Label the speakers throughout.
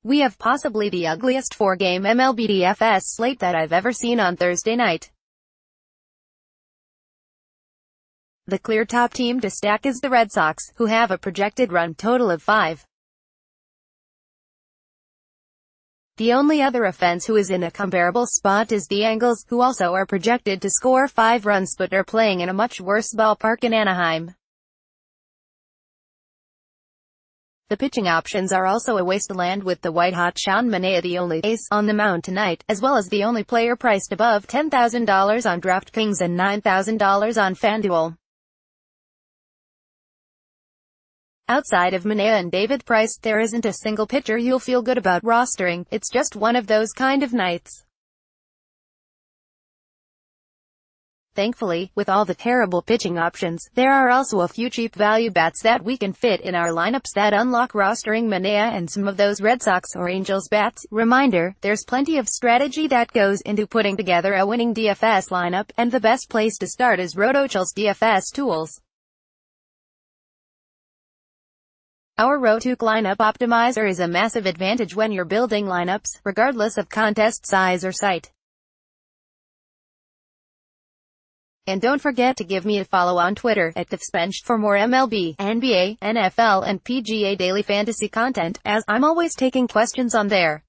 Speaker 1: We have possibly the ugliest four-game MLB DFS slate that I've ever seen on Thursday night. The clear top team to stack is the Red Sox, who have a projected run total of 5. The only other offense who is in a comparable spot is the Angels, who also are projected to score 5 runs but are playing in a much worse ballpark in Anaheim. The pitching options are also a wasteland, with the white-hot Sean Manaea the only ace on the mound tonight, as well as the only player priced above $10,000 on DraftKings and $9,000 on FanDuel. Outside of Manaea and David Price, there isn't a single pitcher you'll feel good about rostering. It's just one of those kind of nights. Thankfully, with all the terrible pitching options, there are also a few cheap value bats that we can fit in our lineups that unlock rostering Manaea and some of those Red Sox or Angels bats. Reminder, there's plenty of strategy that goes into putting together a winning DFS lineup, and the best place to start is RotoChill's DFS tools. Our Rotoc Lineup Optimizer is a massive advantage when you're building lineups, regardless of contest size or site. And don't forget to give me a follow on Twitter at DFSBench for more MLB, NBA, NFL and PGA daily fantasy content, as I'm always taking questions on there.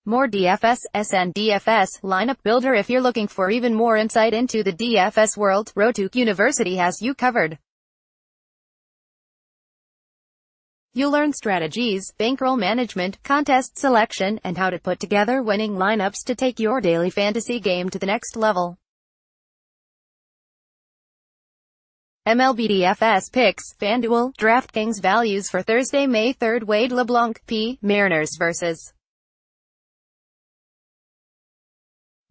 Speaker 1: More DFS, and DFS lineup builder. If you're looking for even more insight into the DFS world, Rotoc University has you covered. You'll learn strategies, bankroll management, contest selection, and how to put together winning lineups to take your daily fantasy game to the next level. MLB DFS Picks, FanDuel, DraftKings values for Thursday, May 3rd. Wade LeBlanc, P. Mariners vs.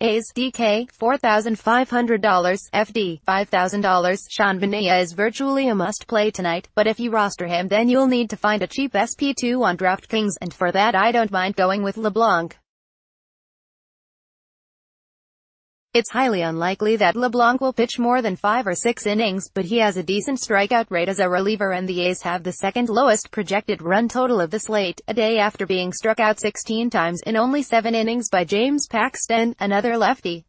Speaker 1: A's, DK, $4,500, FD, $5,000. Sean Manaea is virtually a must-play tonight, but if you roster him then you'll need to find a cheap SP2 on DraftKings, and for that I don't mind going with LeBlanc. It's highly unlikely that LeBlanc will pitch more than 5 or 6 innings, but he has a decent strikeout rate as a reliever, and the A's have the second lowest projected run total of the slate, a day after being struck out 16 times in only 7 innings by James Paxton, another lefty.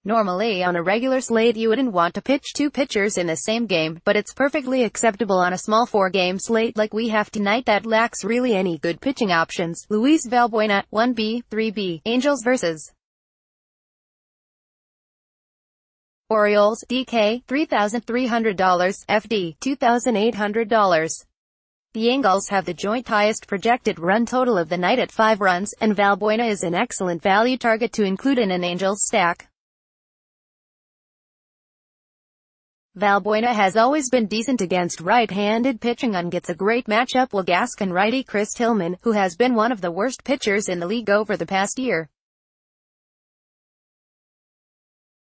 Speaker 1: Normally on a regular slate you wouldn't want to pitch 2 pitchers in the same game, but it's perfectly acceptable on a small 4-game slate like we have tonight that lacks really any good pitching options. Luis Valbuena, 1B, 3B, Angels vs. Orioles, DK, $3,300, FD, $2,800. The Angels have the joint highest projected run total of the night at 5 runs, and Valbuena is an excellent value target to include in an Angels stack. Valbuena has always been decent against right-handed pitching and gets a great matchup with Gascon righty Chris Tillman, who has been one of the worst pitchers in the league over the past year.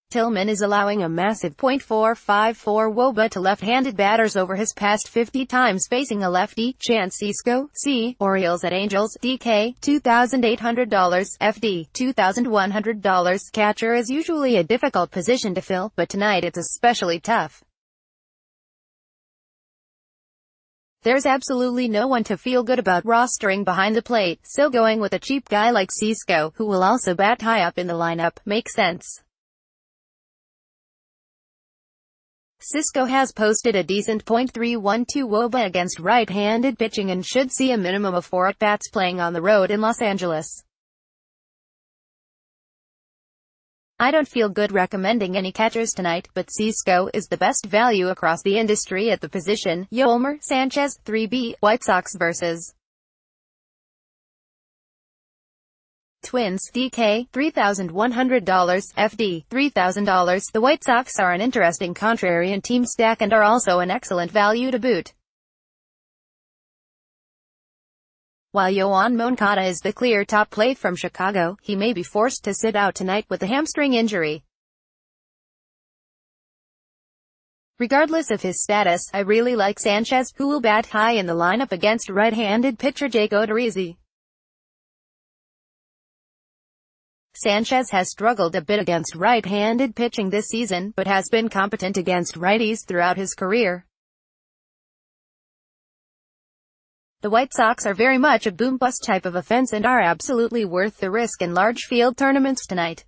Speaker 1: Tillman is allowing a massive .454 WOBA to left-handed batters over his past 50 times facing a lefty. Chance Cisco, C. Orioles at Angels, DK, $2,800, FD, $2,100. Catcher is usually a difficult position to fill, but tonight it's especially tough. There's absolutely no one to feel good about rostering behind the plate, so going with a cheap guy like Cisco, who will also bat high up in the lineup, makes sense. Cisco has posted a decent .312 WOBA against right-handed pitching and should see a minimum of 4 at-bats playing on the road in Los Angeles. I don't feel good recommending any catchers tonight, but Cisco is the best value across the industry at the position. Yolmer Sanchez, 3B, White Sox vs. Twins, DK, $3,100, FD, $3,000. The White Sox are an interesting contrarian team stack and are also an excellent value to boot. While Yoan Moncada is the clear top play from Chicago, he may be forced to sit out tonight with a hamstring injury. Regardless of his status, I really like Sanchez, who will bat high in the lineup against right-handed pitcher Jake Odorizzi. Sanchez has struggled a bit against right-handed pitching this season, but has been competent against righties throughout his career. The White Sox are very much a boom-bust type of offense and are absolutely worth the risk in large field tournaments tonight.